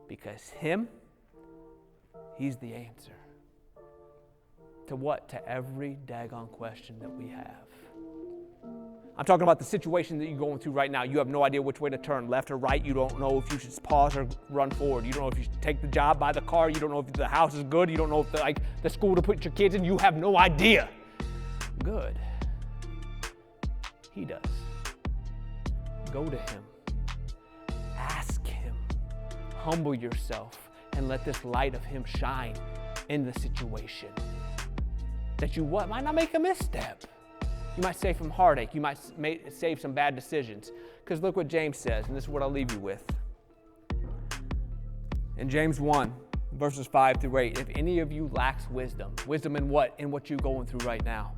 Because he's the answer. To what? To every daggone question that we have. I'm talking about the situation that you're going through right now. You have no idea which way to turn, left or right. You don't know if you should pause or run forward. You don't know if you should take the job, buy the car. You don't know if the house is good. You don't know if the school to put your kids in. You have no idea. Good. He does. Go to him. Ask him. Humble yourself and let this light of him shine in the situation. That you might not make a misstep. You might save some heartache. You might save some bad decisions. Because look what James says, and this is what I'll leave you with. In James 1, verses 5 through 8, if any of you lacks wisdom in what? In what you're going through right now.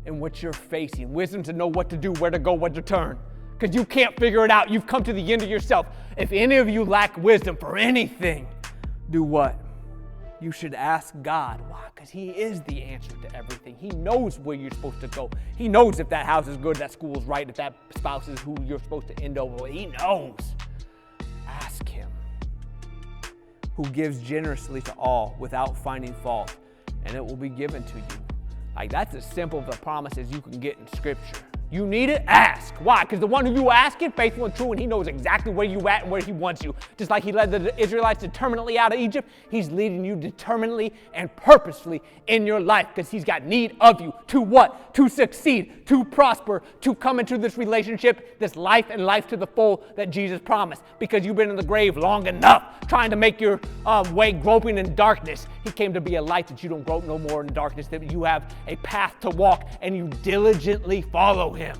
In what you're facing. Wisdom to know what to do, where to go, what to turn. Because you can't figure it out. You've come to the end of yourself. If any of you lack wisdom for anything, do what? You should ask God. Why? Because he is the answer to everything. He knows where you're supposed to go. He knows if that house is good, that school is right, if that spouse is who you're supposed to end over with. He knows. Ask him. Who gives generously to all without finding fault, and it will be given to you. Like, that's as simple of a promise as you can get in Scripture. You need it? Ask. Why? Because the one who you ask is faithful and true, and he knows exactly where you at and where he wants you. Just like he led the Israelites determinedly out of Egypt, he's leading you determinedly and purposefully in your life because he's got need of you. To what? To succeed, to prosper, to come into this relationship, this life and life to the full that Jesus promised. Because you've been in the grave long enough trying to make your way groping in darkness. He came to be a light that you don't grope no more in darkness, that you have a path to walk and you diligently follow him.